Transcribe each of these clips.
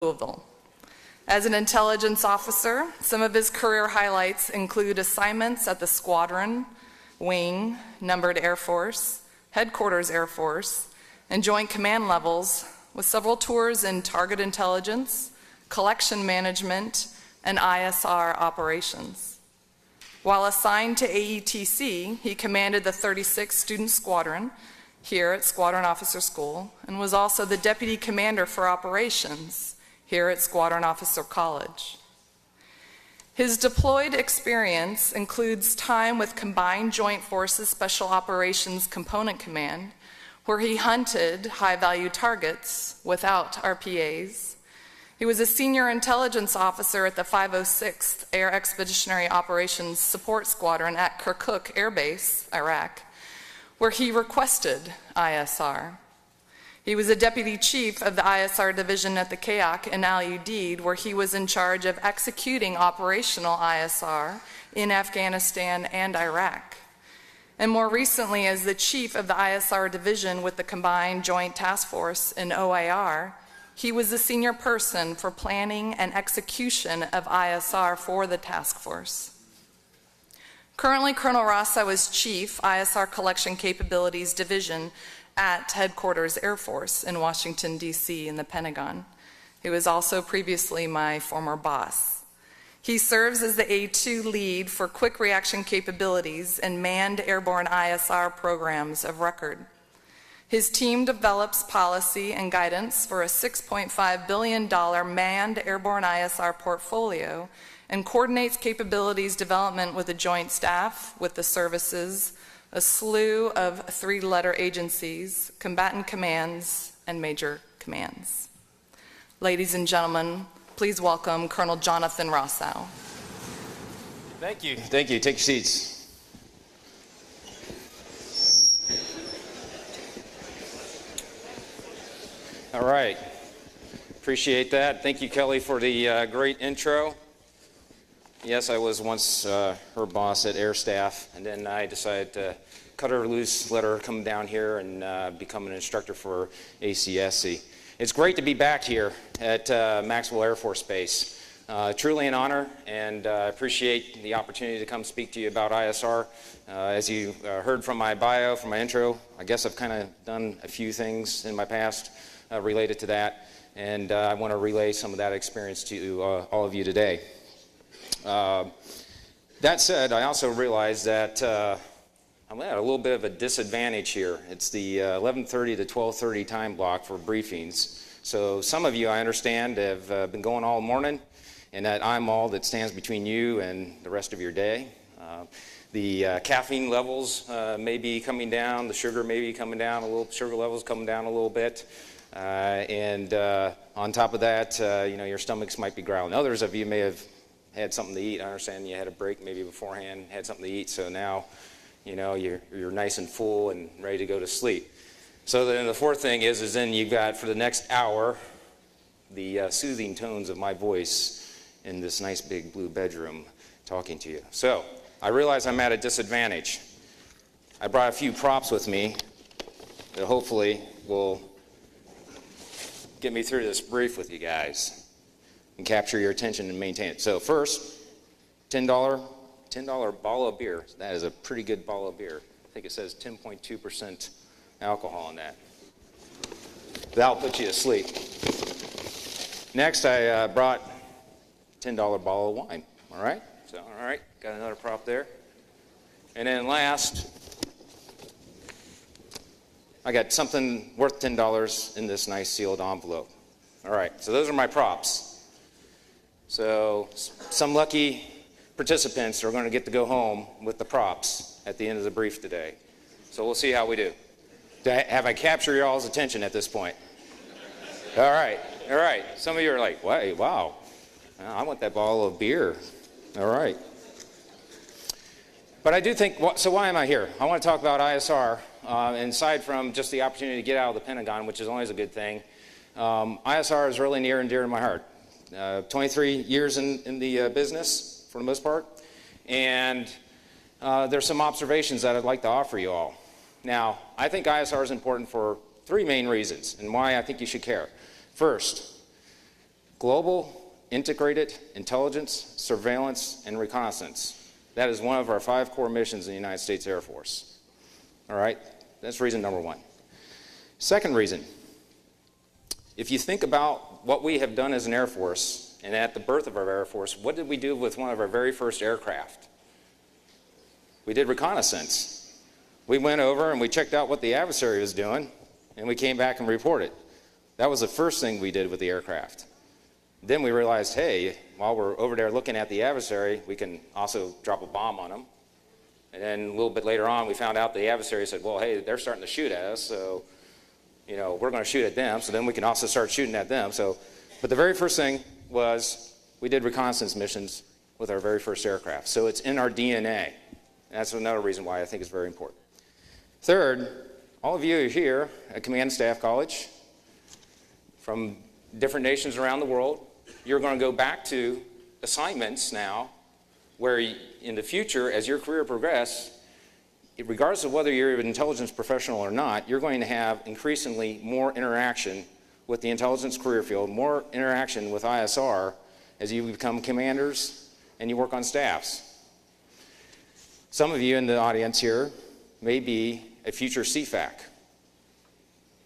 Louisville. As an intelligence officer, some of his career highlights include assignments at the Squadron, Wing, Numbered Air Force, Headquarters Air Force, and Joint Command levels, with several tours in target intelligence, collection management, and ISR operations. While assigned to AETC, he commanded the 36th Student Squadron here at Squadron Officer School and was also the Deputy Commander for Operations here at Squadron Officer College. His deployed experience includes time with Combined Joint Forces Special Operations Component Command, where he hunted high-value targets without RPAs. He was a senior intelligence officer at the 506th Air Expeditionary Operations Support Squadron at Kirkuk Air Base, Iraq, where he requested ISR. He was a deputy chief of the ISR division at the KAC in Al Udeid, where he was in charge of executing operational ISR in Afghanistan and Iraq. And more recently, as the chief of the ISR division with the Combined Joint Task Force in OIR, he was the senior person for planning and execution of ISR for the task force. Currently, Colonel Rossow is Chief, ISR Collection Capabilities Division at Headquarters Air Force in Washington, D.C. in the Pentagon. He was also previously my former boss. He serves as the A2 lead for quick reaction capabilities and manned airborne ISR programs of record. His team develops policy and guidance for a $6.5 billion manned airborne ISR portfolio and coordinates capabilities development with the Joint Staff, with the services, a slew of three-letter agencies, combatant commands, and major commands. Ladies and gentlemen, please welcome Colonel Jonathan Rossow. Thank you. Thank you. Take your seats. All right. Appreciate that. Thank you, Kelly, for the great intro. Yes, I was once her boss at Air Staff, and then I decided to cut her loose, let her come down here and become an instructor for ACSC. It's great to be back here at Maxwell Air Force Base. Truly an honor, and I appreciate the opportunity to come speak to you about ISR. As you heard from my bio, from my intro, I guess I've kind of done a few things in my past related to that, and I want to relay some of that experience to all of you today. That said, I also realize that I'm at a little bit of a disadvantage here. It's the 11:30 to 12:30 time block for briefings. So some of you, I understand, have been going all morning, and that I'm all that stands between you and the rest of your day. The caffeine levels may be coming down, the sugar may be coming down a little, sugar levels coming down a little bit. And on top of that, your stomachs might be growling. Others of you may have had something to eat. I understand you had a break maybe beforehand, had something to eat, so now you're nice and full and ready to go to sleep. So then the fourth thing is then you've got for the next hour the soothing tones of my voice in this nice big blue bedroom talking to you. So I realize I'm at a disadvantage. I brought a few props with me that hopefully will get me through this brief with you guys and capture your attention and maintain it. So first, $10 bottle of beer. That is a pretty good bottle of beer. I think it says 10.2% alcohol in that. That'll put you to sleep. Next, I brought $10 bottle of wine. All right? So, all right, got another prop there. And then last, I got something worth $10 in this nice sealed envelope. All right, so those are my props. So some lucky participants are going to get to go home with the props at the end of the brief today. So we'll see how we do. Have I captured your all's attention at this point? All right. Some of you are like, wow, I want that bottle of beer. All right. But I do think, so why am I here? I want to talk about ISR. And aside from just the opportunity to get out of the Pentagon, which is always a good thing, ISR is really near and dear to my heart. 23 years in the business, for the most part, and there's some observations that I'd like to offer you all. Now, I think ISR is important for three main reasons and why I think you should care. First, Global Integrated Intelligence, Surveillance, and Reconnaissance. That is one of our 5 core missions in the United States Air Force. All right, that's reason number 1. Second reason, if you think about what we have done as an Air Force, and at the birth of our Air Force, what did we do with one of our very first aircraft? We did reconnaissance. We went over and we checked out what the adversary was doing, and we came back and reported. That was the first thing we did with the aircraft. Then we realized, hey, while we're over there looking at the adversary, we can also drop a bomb on them. And then a little bit later on, we found out the adversary said, well, hey, they're starting to shoot at us, so we're going to shoot at them, so then we can also start shooting at them. But the very first thing was we did reconnaissance missions with our very first aircraft. So it's in our DNA. And that's another reason why I think it's very important. Third, all of you are here at Command and Staff College from different nations around the world. You're going to go back to assignments now where in the future, as your career progresses, regardless of whether you're an intelligence professional or not, you're going to have increasingly more interaction with the intelligence career field, more interaction with ISR as you become commanders and you work on staffs. Some of you in the audience here may be a future CFAC,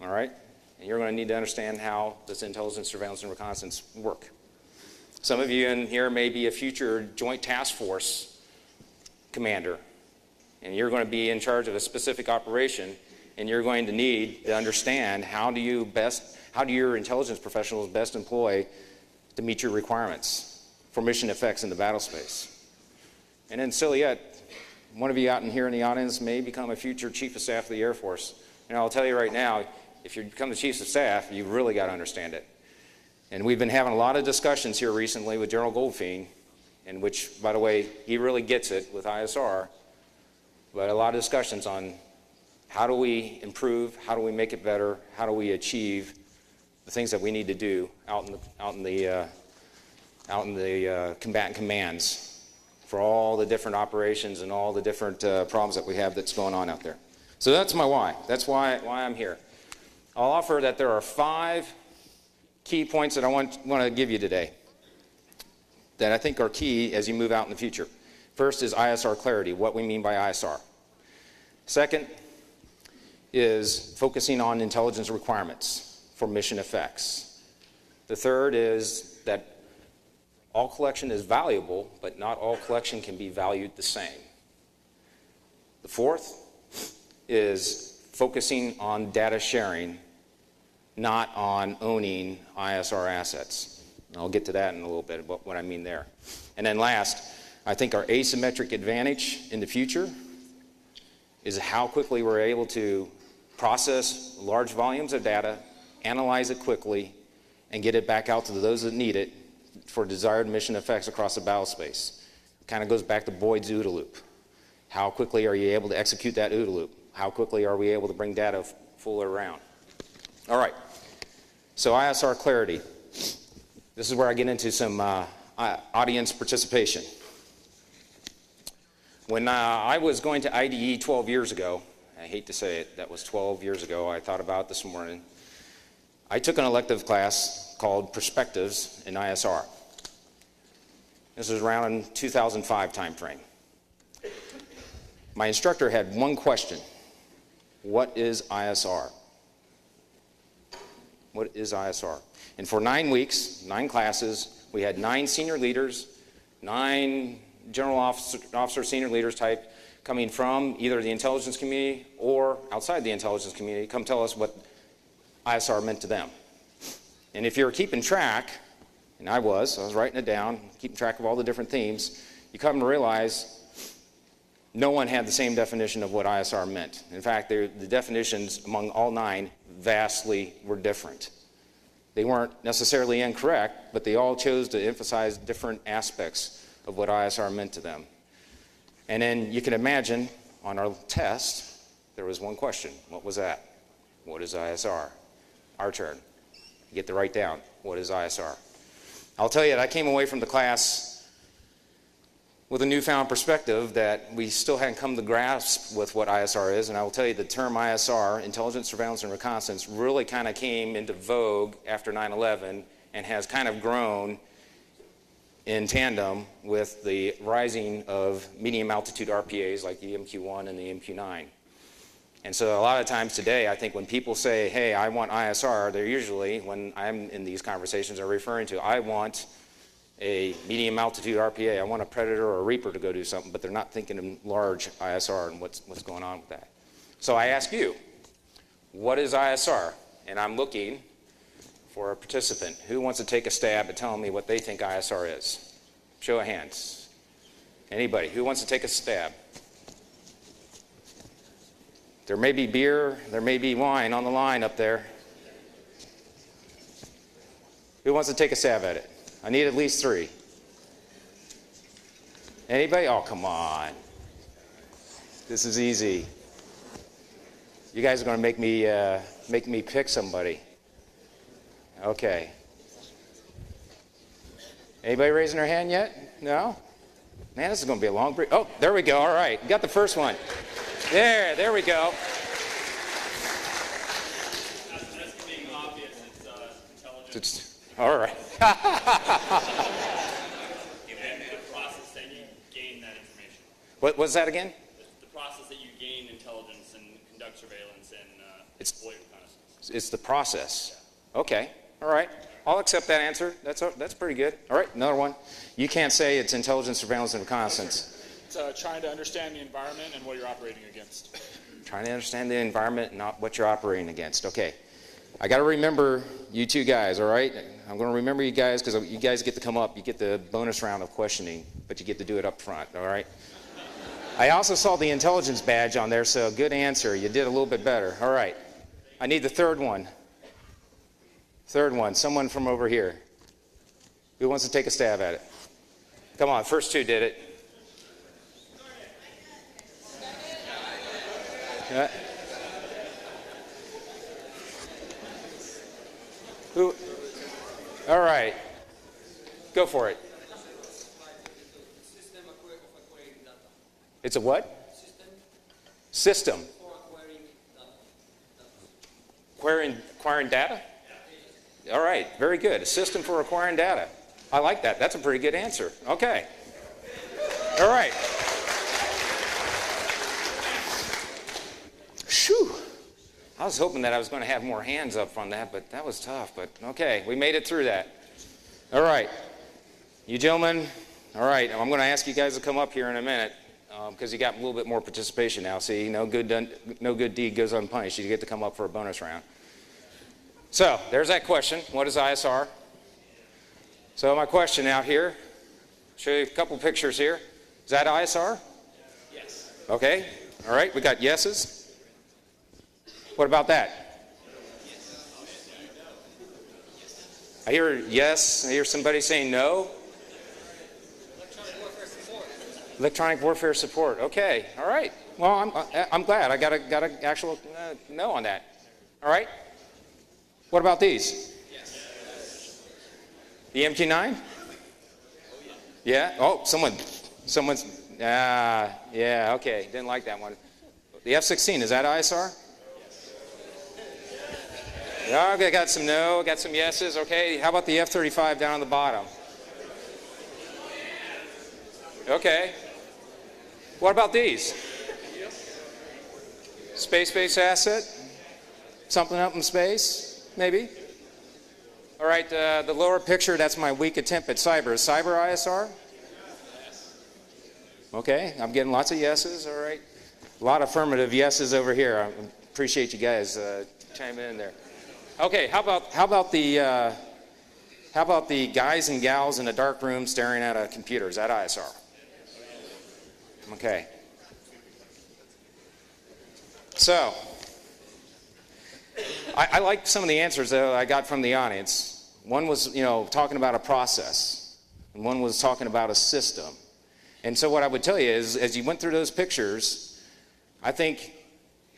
all right? And you're going to need to understand how this intelligence, surveillance, and reconnaissance work. Some of you in here may be a future Joint Task Force commander, and you're going to be in charge of a specific operation, and you're going to need to understand how do your intelligence professionals best employ to meet your requirements for mission effects in the battle space. And then still yet, one of you out in here in the audience may become a future Chief of Staff of the Air Force. And I'll tell you right now, if you become the Chief of Staff, you've really got to understand it. And we've been having a lot of discussions here recently with General Goldfein, in which, by the way, he really gets it with ISR, but a lot of discussions on how do we improve, how do we make it better, how do we achieve the things that we need to do out in the combatant commands for all the different operations and all the different problems that we have that's going on out there. So that's my why. That's why I'm here. I'll offer that there are 5 key points that I want to give you today that I think are key as you move out in the future. First is ISR clarity, what we mean by ISR. Second is focusing on intelligence requirements for mission effects. The third is that all collection is valuable, but not all collection can be valued the same. The fourth is focusing on data sharing, not on owning ISR assets. And I'll get to that in a little bit, what I mean there. And then last, I think our asymmetric advantage in the future is how quickly we're able to process large volumes of data, analyze it quickly, and get it back out to those that need it for desired mission effects across the battle space. It kind of goes back to Boyd's OODA loop. How quickly are you able to execute that OODA loop? How quickly are we able to bring data fuller around? All right, so ISR clarity. This is where I get into some audience participation. When I was going to IDE 12 years ago, I hate to say it, that was 12 years ago, I thought about it this morning, I took an elective class called Perspectives in ISR. This was around in 2005 timeframe. My instructor had one question: what is ISR? What is ISR? And for 9 weeks, 9 classes, we had 9 senior leaders, 9 general officer senior leaders type coming from either the intelligence community or outside the intelligence community come tell us what ISR meant to them. And if you're keeping track, and I was writing it down, keeping track of all the different themes, you come to realize no one had the same definition of what ISR meant. In fact, the definitions among all 9 vastly were different. They weren't necessarily incorrect, but they all chose to emphasize different aspects of what ISR meant to them. And then you can imagine on our test, there was one question. What was that? What is ISR? Our turn. You get to write down, what is ISR? I'll tell you that I came away from the class with a newfound perspective that we still hadn't come to grasp with what ISR is, and I will tell you the term ISR, intelligence, surveillance, and reconnaissance, really kind of came into vogue after 9/11 and has kind of grown in tandem with the rising of medium altitude RPAs like the MQ-1 and the MQ-9. And so a lot of times today, I think when people say, hey, I want ISR, they're usually, when I'm in these conversations, are referring to, I want a medium altitude RPA, I want a Predator or a Reaper to go do something, but they're not thinking in large ISR and what's going on with that. So I ask you, what is ISR? And I'm looking for a participant. Who wants to take a stab at telling me what they think ISR is? Show of hands. Anybody? Who wants to take a stab? There may be beer, there may be wine on the line up there. Who wants to take a stab at it? I need at least 3. Anybody? Oh, come on. This is easy. You guys are going to make me pick somebody. Okay. Anybody raising their hand yet? No? Man, this is going to be a long break. Oh, there we go. All right. Got the first one. There we go. That's being obvious. It's intelligence. All right. And the process that you gain that information. What was that again? The process that you gain intelligence and conduct surveillance and exploit reconnaissance. It's the process. Okay. All right. I'll accept that answer. That's pretty good. All right. Another one. You can't say it's intelligence, surveillance, and reconnaissance. It's trying to understand the environment and what you're operating against. Trying to understand the environment and not what you're operating against. Okay. I got to remember you two guys, all right? I'm going to remember you guys because you guys get to come up. You get the bonus round of questioning, but you get to do it up front, all right? I also saw the intelligence badge on there, so good answer. You did a little bit better. All right. I need the third one. Third one. Someone from over here. Who wants to take a stab at it? Come on. First 2 did it. Who? All right. Go for it. It's a what? System. Acquiring data? All right. Very good. A system for acquiring data. I like that. That's a pretty good answer. Okay. All right. Shoo. I was hoping that I was going to have more hands up on that, but that was tough. But okay, we made it through that. All right. You gentlemen, all right, I'm going to ask you guys to come up here in a minute because you got a little bit more participation now. See, no good deed goes unpunished. You get to come up for a bonus round. So there's that question. What is ISR? So my question out here, show you a couple pictures here. Is that ISR? Yes. Okay. All right, we got yeses. What about that? I hear yes. I hear somebody saying no. Electronic warfare support. Electronic warfare support. Okay. All right. Well, I'm glad. I got a actual no on that. All right. What about these? Yes. The MQ-9? Yeah. Oh, someone's. Yeah. Okay. Didn't like that one. The F-16. Is that ISR? Yeah, okay, got some no, got some yeses. Okay, how about the F-35 down on the bottom? Okay. What about these? Space-based asset? Something up in space, maybe? All right, the lower picture, that's my weak attempt at cyber. Is cyber ISR? Okay, I'm getting lots of yeses, all right. A lot of affirmative yeses over here. I appreciate you guys chiming in there. Okay, how about the guys and gals in a dark room staring at a computer? Is that ISR? Okay. So, I like some of the answers that I got from the audience. One was, talking about a process, and one was talking about a system. And so what I would tell you is, as you went through those pictures, I think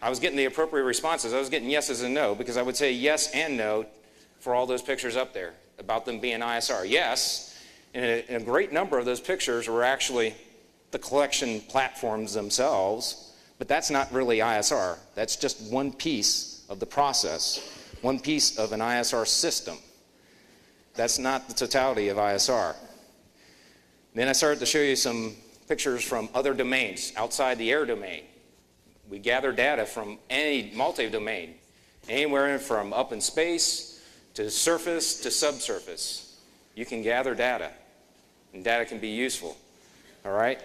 I was getting the appropriate responses. I was getting yeses and no, because I would say yes and no for all those pictures up there about them being ISR. Yes, and a great number of those pictures were actually the collection platforms themselves, but that's not really ISR. That's just one piece of the process, one piece of an ISR system. That's not the totality of ISR. Then I started to show you some pictures from other domains outside the air domain. We gather data from any multi-domain, anywhere from up in space to surface to subsurface. You can gather data, and data can be useful. All right?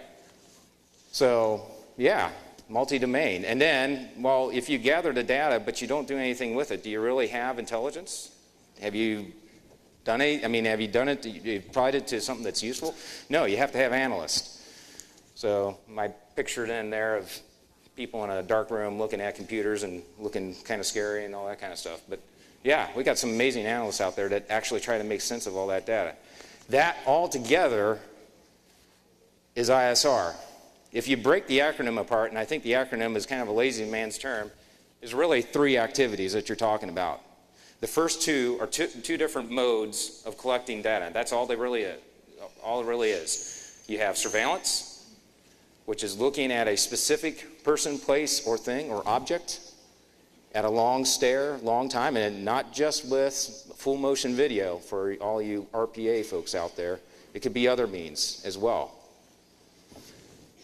So, yeah, multi-domain. And then, well, if you gather the data but you don't do anything with it, do you really have intelligence? Have you done it? I mean, have you done it? You applied it to something that's useful? No, you have to have analysts. So my picture then there of people in a dark room looking at computers and looking kind of scary and all that kind of stuff. But yeah, we got some amazing analysts out there that actually try to make sense of all that data. That all together is ISR. If you break the acronym apart, and I think the acronym is kind of a lazy man's term, there's really 3 activities that you're talking about. The first 2 are two different modes of collecting data. That's all they really is. All it really is. You have surveillance, which is looking at a specific person, place, or thing or object at a long stare, long time, and not just with full motion video for all you RPA folks out there. It could be other means as well.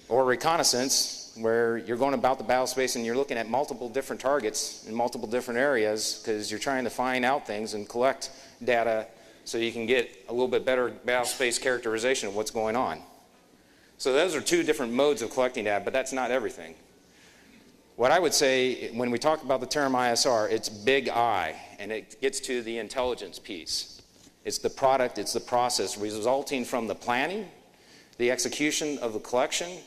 Or reconnaissance, where you're going about the battle space and you're looking at multiple different targets in multiple different areas because you're trying to find out things and collect data so you can get a little bit better battle space characterization of what's going on. So those are 2 different modes of collecting data, but that's not everything. What I would say when we talk about the term ISR, it's big I, and it gets to the intelligence piece. It's the product, it's the process resulting from the planning, the execution of the collection,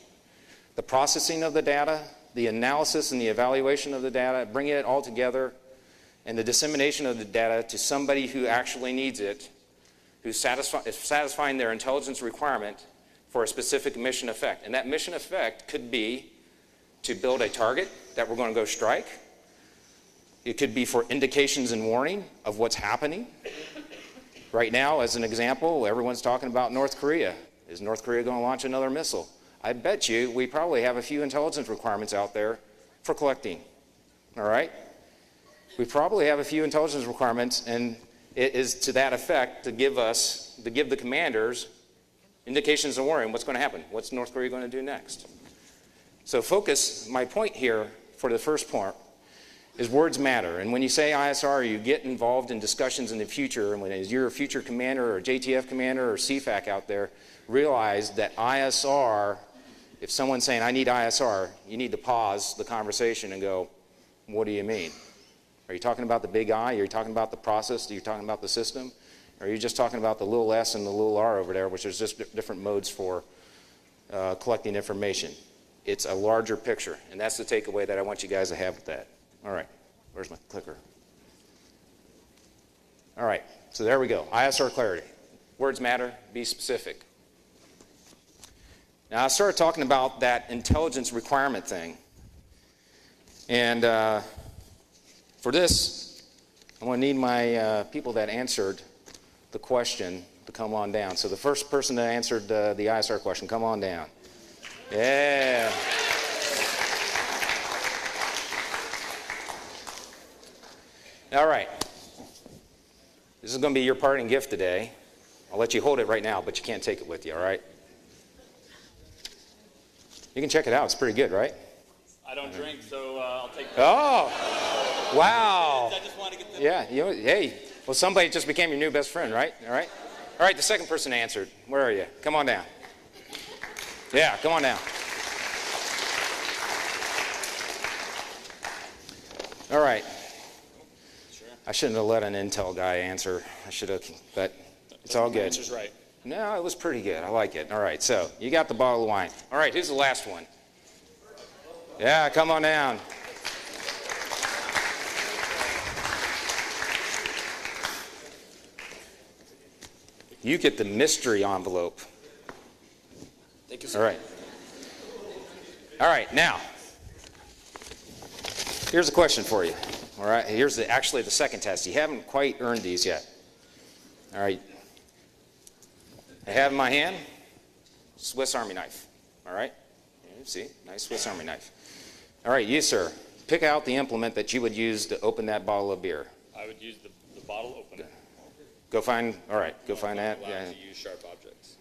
the processing of the data, the analysis and the evaluation of the data, bringing it all together, and the dissemination of the data to somebody who actually needs it, who's satisfying their intelligence requirement for a specific mission effect. And that mission effect could be to build a target that we're going to go strike. It could be for indications and warning of what's happening. Right now, as an example, everyone's talking about North Korea. Is North Korea going to launch another missile? I bet you we probably have a few intelligence requirements out there for collecting. All right? We probably have a few intelligence requirements, and it is to that effect to give the commanders indications of warning what's going to happen. What's North Korea going to do next? So focus, my point here for the first part is words matter. And when you say ISR, you get involved in discussions in the future, and when you're a future commander or JTF commander or CFAC out there, realize that ISR, if someone's saying, I need ISR, you need to pause the conversation and go, what do you mean? Are you talking about the big I? Are you talking about the process? Are you talking about the system? Or are you just talking about the little s and the little r over there, which is just different modes for collecting information? It's a larger picture, and that's the takeaway that I want you guys to have with that. All right, where's my clicker? All right, so there we go. ISR clarity. Words matter, be specific. Now, I started talking about that intelligence requirement thing. And for this, I'm going to need my people that answered the question to come on down. So the first person that answered the ISR question, come on down. Yeah. All right. This is going to be your parting gift today. I'll let you hold it right now, but you can't take it with you, all right? You can check it out. It's pretty good, right? I don't drink, so I'll take it. Oh, wow. I just want to get the... Yeah, you know, hey, well, somebody just became your new best friend, right? All right? All right, the second person answered. Where are you? Come on down. Yeah, come on down. All right. Sure. I shouldn't have let an Intel guy answer. I should have, but it's all good. Answer's right. No, it was pretty good. I like it. All right, so you got the bottle of wine. All right, here's the last one. Yeah, come on down. You get the mystery envelope. Thank you, sir. All right. All right, now, here's a question for you. All right, here's actually the second test. You haven't quite earned these yet. All right. I have in my hand Swiss Army knife. All right? You see, nice Swiss Army knife. All right, you, sir, pick out the implement that you would use to open that bottle of beer. I would use the bottle opener. Go find, all right, go find that. Allowed Yeah. to use sharp objects.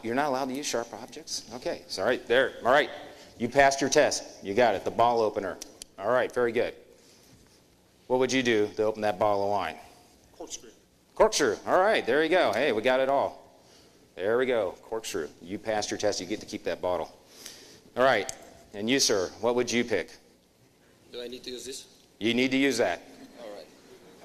You're not allowed to use sharp objects? Okay, sorry, there, all right. You passed your test. You got it, the bottle opener. All right, very good. What would you do to open that bottle of wine? Corkscrew. Corkscrew, all right, there you go. Hey, we got it all. There we go, corkscrew. You passed your test, you get to keep that bottle. All right, and you, sir, what would you pick? Do I need to use this? You need to use that. All right.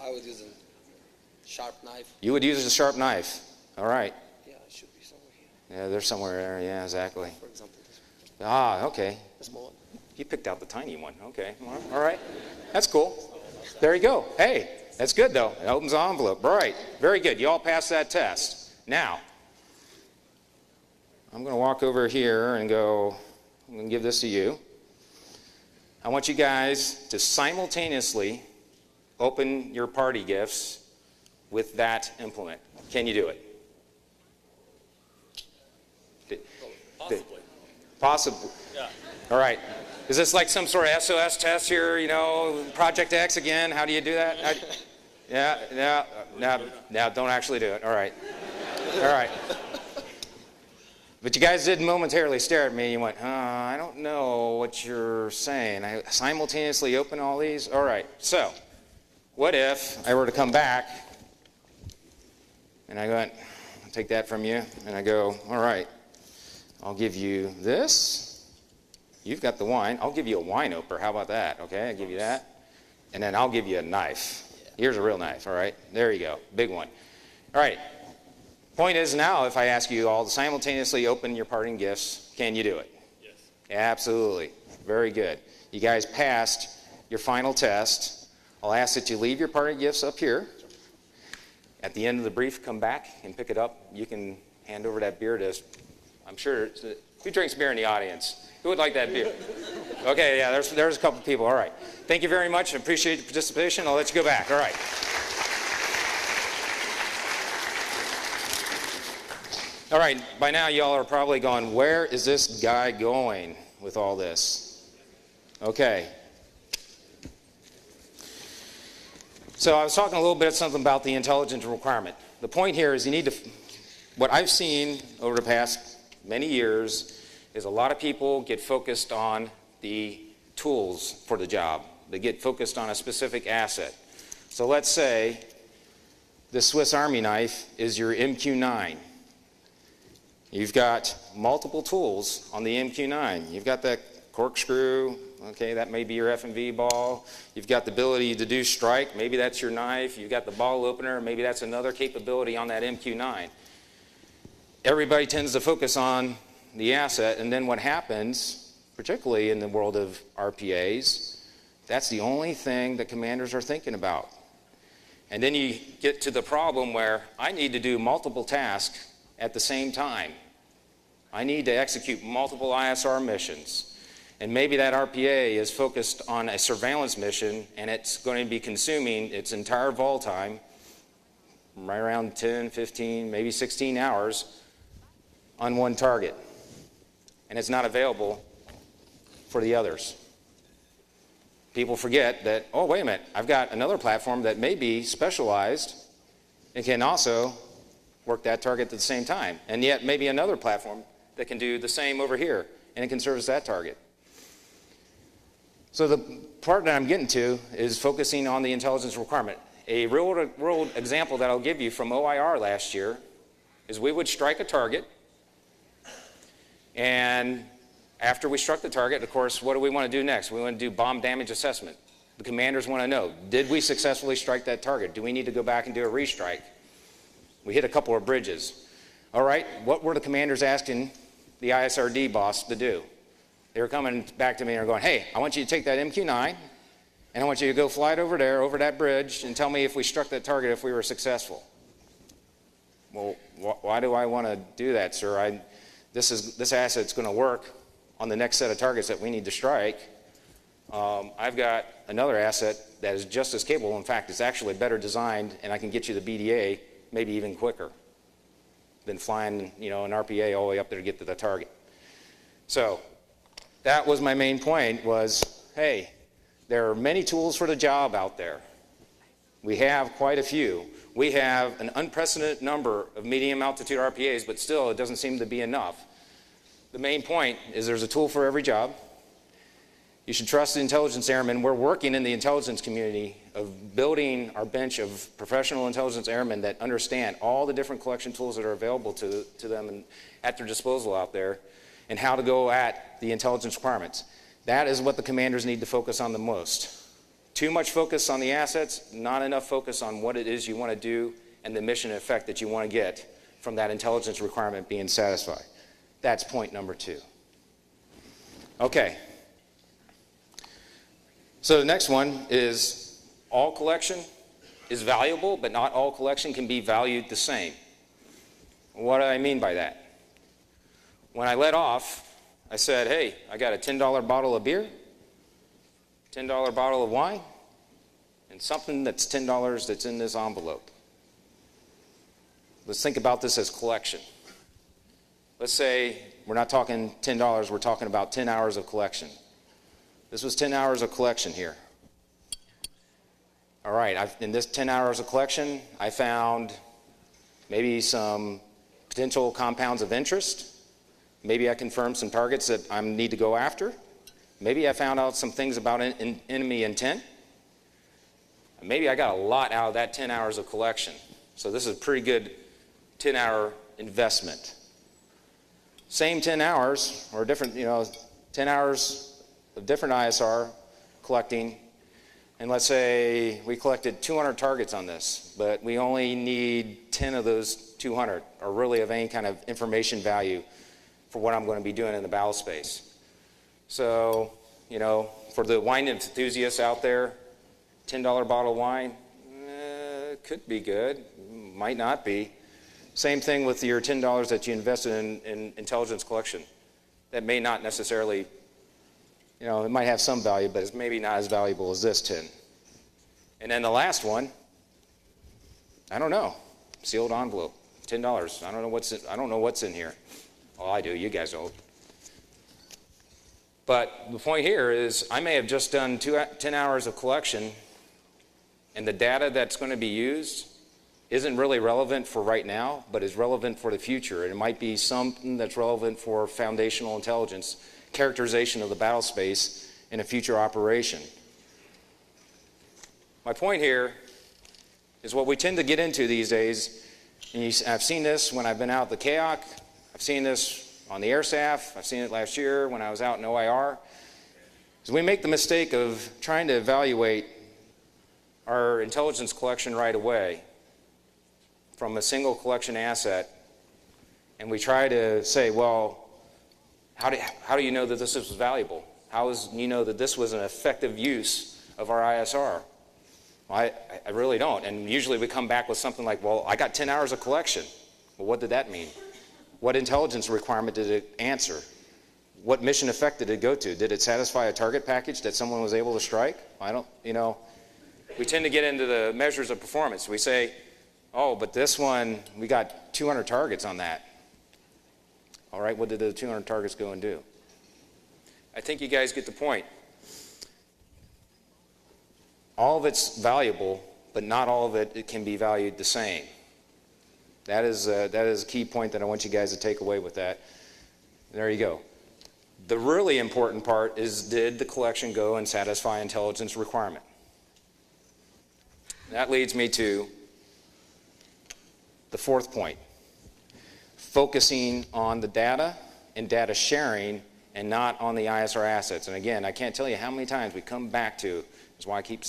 I would use a sharp knife. You would use a sharp knife. All right. Yeah, it should be somewhere here. Yeah, there's somewhere there. Yeah, exactly. For example, this one. Ah, okay. The small one. You picked out the tiny one. Okay. Well, all right. That's cool. There you go. Hey, that's good, though. It opens the envelope. Right. Very good. You all passed that test. Now, I'm going to walk over here and go, I'm going to give this to you. I want you guys to simultaneously open your party gifts with that implement. Can you do it? Possibly. Possibly. Yeah. All right. Is this like some sort of SOS test here, you know, Project X again? How do you do that? No, don't actually do it. All right. All right. But you guys did momentarily stare at me. You went, I don't know what you're saying. I simultaneously open all these? All right. So, what if I were to come back and I went, I'll take that from you, and I go, all right, I'll give you this. You've got the wine. I'll give you a wine opener. How about that? Okay, I'll give you that. And then I'll give you a knife. Here's a real knife, all right? There you go, big one. All right. Point is now, if I ask you all to simultaneously open your parting gifts, can you do it? Yes. Absolutely. Very good. You guys passed your final test. I'll ask that you leave your parting gifts up here. At the end of the brief, come back and pick it up. You can hand over that beer to, I'm sure, who drinks beer in the audience? Who would like that beer? Okay, yeah, there's a couple people. All right. Thank you very much. I appreciate your participation. I'll let you go back. All right. All right, by now y'all are probably going, where is this guy going with all this? Okay. So I was talking a little bit something about the intelligence requirement. The point here is you need to, what I've seen over the past many years is a lot of people get focused on the tools for the job. They get focused on a specific asset. So let's say the Swiss Army knife is your MQ9. You've got multiple tools on the MQ9. You've got that corkscrew, okay, that may be your F&V ball. You've got the ability to do strike, maybe that's your knife. You've got the ball opener, maybe that's another capability on that MQ9. Everybody tends to focus on the asset, and then what happens, particularly in the world of RPAs, that's the only thing that commanders are thinking about. And then you get to the problem where I need to do multiple tasks at the same time. I need to execute multiple ISR missions. And maybe that RPA is focused on a surveillance mission and it's going to be consuming its entire vol time, right around 10, 15, maybe 16 hours on one target. And it's not available for the others. People forget that, oh, wait a minute, I've got another platform that may be specialized and can also work that target at the same time. And yet maybe another platform that can do the same over here, and it can service that target. So the part that I'm getting to is focusing on the intelligence requirement. A real-world example that I'll give you from OIR last year is we would strike a target, and after we struck the target, of course, what do we want to do next? We want to do bomb damage assessment. The commanders want to know, did we successfully strike that target? Do we need to go back and do a restrike? We hit a couple of bridges. All right, what were the commanders asking the ISRD boss to do? They were coming back to me and were going, hey, I want you to take that MQ9 and I want you to go fly it over there, over that bridge, and tell me if we struck that target, if we were successful. Well, why do I want to do that, sir? This asset's going to work on the next set of targets that we need to strike. I've got another asset that is just as capable. In fact, it's actually better designed, and I can get you the BDA maybe even quicker than flying, an RPA all the way up there to get to the target. So that was my main point was, hey, there are many tools for the job out there. We have quite a few. We have an unprecedented number of medium altitude RPAs, but still it doesn't seem to be enough. The main point is there's a tool for every job. You should trust the intelligence airmen. We're working in the intelligence community of building our bench of professional intelligence airmen that understand all the different collection tools that are available to them and at their disposal out there, and how to go at the intelligence requirements. That is what the commanders need to focus on the most. Too much focus on the assets, not enough focus on what it is you want to do and the mission effect that you want to get from that intelligence requirement being satisfied. That's point number 2. Okay. So the next one is all collection is valuable, but not all collection can be valued the same. What do I mean by that? When I let off, I said, hey, I got a $10 bottle of beer, $10 bottle of wine, and something that's $10 that's in this envelope. Let's think about this as collection. Let's say we're not talking $10, we're talking about 10 hours of collection. This was 10 hours of collection here. All right, in this 10 hours of collection, I found maybe some potential compounds of interest. Maybe I confirmed some targets that I need to go after. Maybe I found out some things about enemy intent. Maybe I got a lot out of that 10 hours of collection. So this is a pretty good 10-hour investment. Same 10 hours, or different, 10 hours of different ISR collecting, and let's say we collected 200 targets on this, but we only need 10 of those 200 are really of any kind of information value for what I'm going to be doing in the battle space. So, for the wine enthusiasts out there, $10 bottle of wine, could be good, might not be. Same thing with your $10 that you invested in intelligence collection. That may not necessarily, it might have some value, but it's maybe not as valuable as this 10. And then the last one, I don't know, sealed envelope, $10. I don't know what's in here. Oh, I do. You guys don't. But the point here is I may have just done 10 hours of collection, and the data that's going to be used isn't really relevant for right now, but is relevant for the future. And it might be something that's relevant for foundational intelligence, characterization of the battle space in a future operation. My point here is what we tend to get into these days, and I've seen this when I've been out at the CAOC, I've seen this on the air staff, I've seen it last year when I was out in OIR, is we make the mistake of trying to evaluate our intelligence collection right away from a single collection asset, and we try to say, well, how do you know that this was valuable? How do you know that this was an effective use of our ISR? Well, I really don't. And usually we come back with something like, well, I got 10 hours of collection. Well, what did that mean? What intelligence requirement did it answer? What mission effect did it go to? Did it satisfy a target package that someone was able to strike? We tend to get into the measures of performance. We say, oh, but this one, we got 200 targets on that. All right, what did the 200 targets go and do? I think you guys get the point. All of it's valuable, but not all of it can be valued the same. That is a key point that I want you guys to take away with that. There you go. The really important part is, did the collection go and satisfy intelligence requirement? That leads me to the fourth point. Focusing on the data and data sharing and not on the ISR assets. And again, I can't tell you how many times we come back to, that's why I keep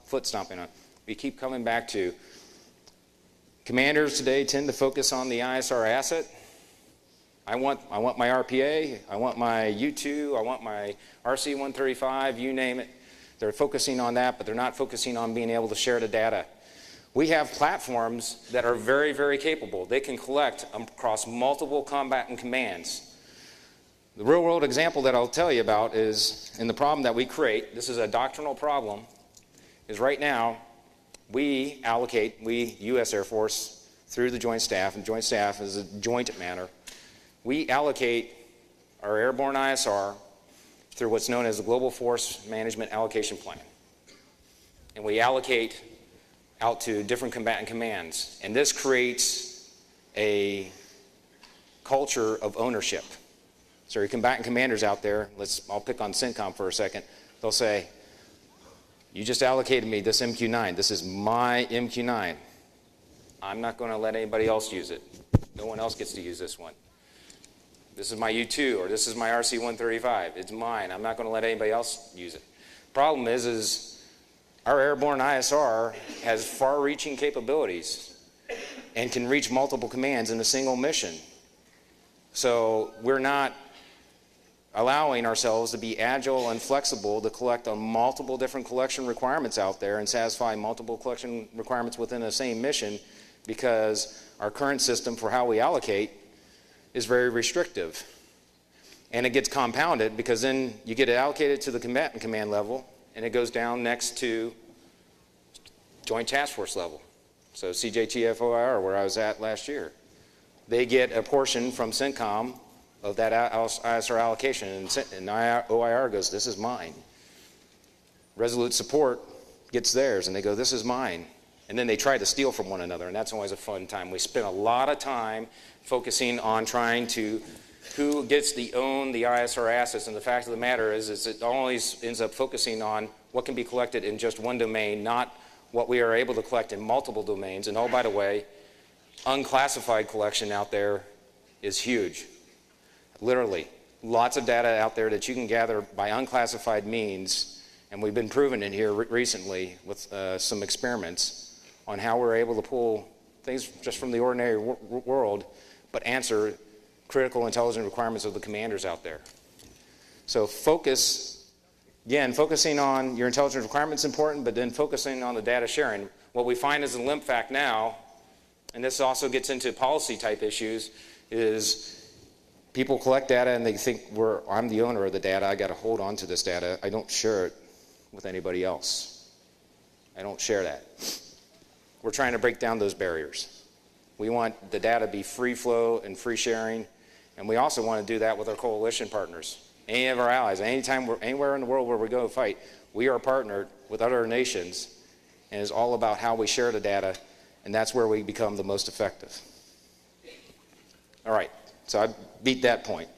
foot stomping on, we keep coming back to, commanders today tend to focus on the ISR asset. I want my RPA, I want my U2, I want my RC-135, you name it. They're focusing on that, but they're not focusing on being able to share the data. We have platforms that are very, very capable. They can collect across multiple combatant commands. The real world example that I'll tell you about is in the problem that we create, this is a doctrinal problem, is right now we allocate, U.S. Air Force, through the Joint Staff, and Joint Staff is a joint manner, we allocate our airborne ISR through what's known as the Global Force Management Allocation Plan. And we allocate out to different combatant commands. And this creates a culture of ownership. So your combatant commanders out there, I'll pick on CENTCOM for a second, they'll say, you just allocated me this MQ-9. This is my MQ-9. I'm not going to let anybody else use it. No one else gets to use this one. This is my U-2 or this is my RC-135. It's mine. I'm not going to let anybody else use it. Problem is our airborne ISR has far-reaching capabilities and can reach multiple commands in a single mission. So we're not allowing ourselves to be agile and flexible to collect on multiple different collection requirements out there and satisfy multiple collection requirements within the same mission, because our current system for how we allocate is very restrictive. And it gets compounded because then you get it allocated to the combatant command level and it goes down next to Joint Task Force level. So CJTF-OIR, where I was at last year, they get a portion from CENTCOM of that ISR allocation, and OIR goes, this is mine. Resolute Support gets theirs, and they go, this is mine. And then they try to steal from one another, and that's always a fun time. We spend a lot of time focusing on trying to who gets to own the ISR assets, and the fact of the matter is it always ends up focusing on what can be collected in just one domain, not what we are able to collect in multiple domains. And oh, by the way, unclassified collection out there is huge. Literally, lots of data out there that you can gather by unclassified means, and we've been proving it here recently with some experiments on how we're able to pull things just from the ordinary world, but answer critical intelligence requirements of the commanders out there. So focus, again, focusing on your intelligence requirements is important, but then focusing on the data sharing. What we find is a limp fact now, and this also gets into policy type issues, is people collect data and they think I'm the owner of the data, I got to hold on to this data. I don't share it with anybody else. I don't share that. We're trying to break down those barriers. We want the data to be free flow and free sharing, and we also want to do that with our coalition partners, any of our allies. Anywhere in the world where we go to fight, we are partnered with other nations, and it's all about how we share the data, and that's where we become the most effective. All right. So I beat that point.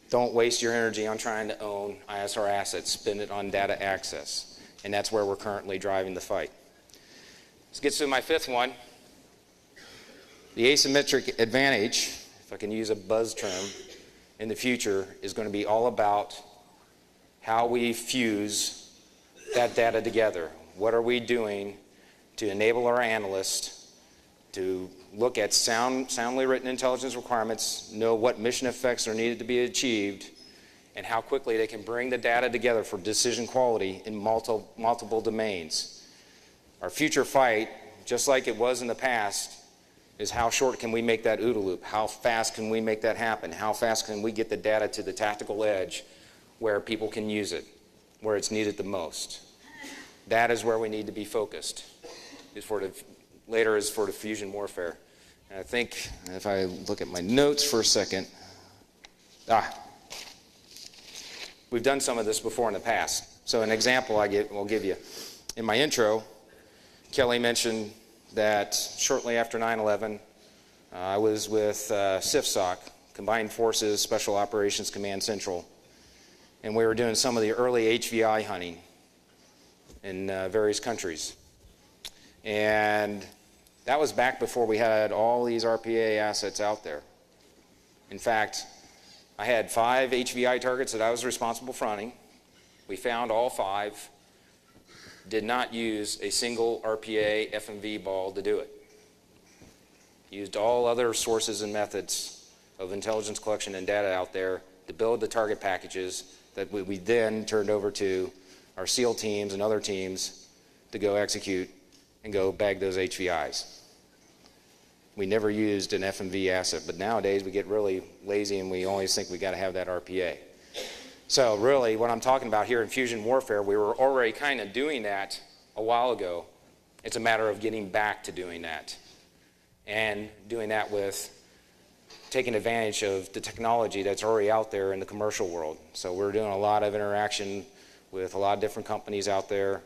Don't waste your energy on trying to own ISR assets. Spend it on data access. And that's where we're currently driving the fight. Let's get to my fifth one. The asymmetric advantage, if I can use a buzz term, in the future is going to be all about how we fuse that data together. What are we doing to enable our analysts to look at soundly written intelligence requirements, know what mission effects are needed to be achieved, and how quickly they can bring the data together for decision quality in multiple domains. Our future fight, just like it was in the past, is how short can we make that OODA loop? How fast can we make that happen? How fast can we get the data to the tactical edge where people can use it, where it's needed the most? That is where we need to be focused. Later is for the fusion warfare. And I think if I look at my notes for a second, we've done some of this before in the past. So an example I'll give you. In my intro, Kelly mentioned that shortly after 9/11, I was with CIFSOC, Combined Forces Special Operations Command Central, and we were doing some of the early HVI hunting in various countries. And that was back before we had all these RPA assets out there. In fact, I had 5 HVI targets that I was responsible for hunting. We found all 5, did not use a single RPA FMV ball to do it. Used all other sources and methods of intelligence collection and data out there to build the target packages that we then turned over to our SEAL teams and other teams to go execute and go bag those HVIs. We never used an FMV asset, but nowadays we get really lazy and we always think we got to have that RPA. So really what I'm talking about here in fusion warfare, we were already kind of doing that a while ago. It's a matter of getting back to doing that, and doing that with taking advantage of the technology that's already out there in the commercial world. So we're doing a lot of interaction with a lot of different companies out there,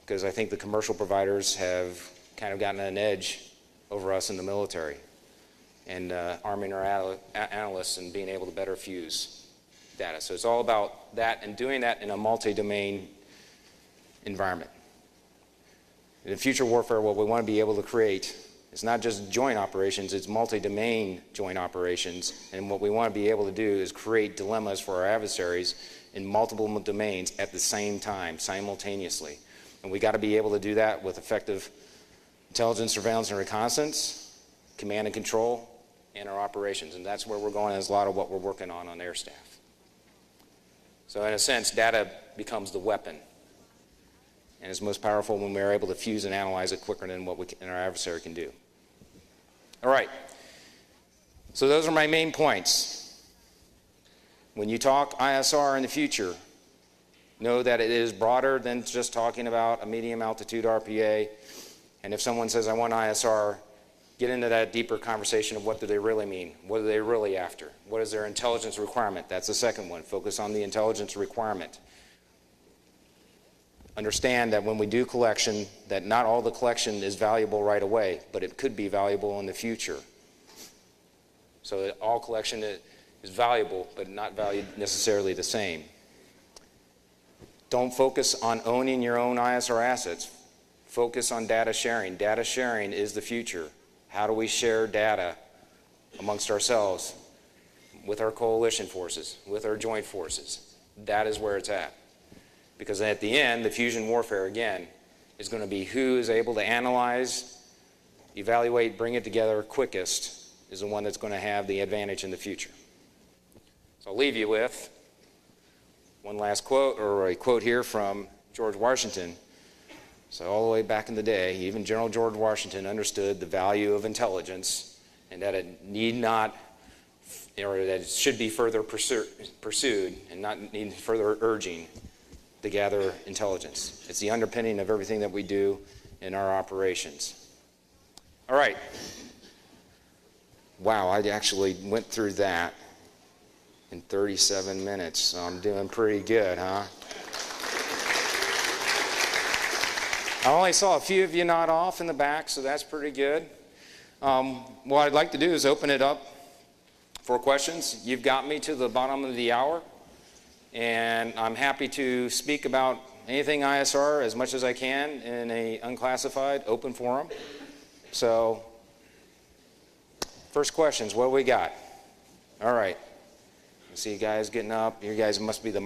because I think the commercial providers have kind of gotten an edge over us in the military, and arming our analysts and being able to better fuse data. So it's all about that and doing that in a multi-domain environment. In future warfare, what we want to be able to create is not just joint operations, it's multi-domain joint operations. And what we want to be able to do is create dilemmas for our adversaries in multiple domains at the same time, simultaneously. And we got to be able to do that with effective intelligence, surveillance, and reconnaissance, command and control, and our operations. And that's where we're going, and is a lot of what we're working on air staff. So in a sense, data becomes the weapon. And it's most powerful when we're able to fuse and analyze it quicker than what our adversary can do. All right. So those are my main points. When you talk ISR in the future, know that it is broader than just talking about a medium altitude RPA. And if someone says, I want ISR, get into that deeper conversation of what do they really mean? What are they really after? What is their intelligence requirement? That's the second one. Focus on the intelligence requirement. Understand that when we do collection, that not all the collection is valuable right away, but it could be valuable in the future. So that all collection is valuable, but not valued necessarily the same. Don't focus on owning your own ISR assets. Focus on data sharing. Data sharing is the future. How do we share data amongst ourselves, with our coalition forces, with our joint forces? That is where it's at. Because at the end, the fusion warfare, again, is going to be who is able to analyze, evaluate, bring it together quickest is the one that's going to have the advantage in the future. So I'll leave you with one last quote, or a quote here from George Washington. So all the way back in the day, even General George Washington understood the value of intelligence, and that it need not, or that it should be further pursued and not need further urging to gather intelligence. It's the underpinning of everything that we do in our operations. All right. Wow, I actually went through that in 37 minutes, so I'm doing pretty good, huh? I only saw a few of you nod off in the back, so that's pretty good. What I'd like to do is open it up for questions. You've got me to the bottom of the hour, and I'm happy to speak about anything ISR as much as I can in an unclassified, open forum. So, first questions, what do we got? All right. I see you guys getting up. You guys must be the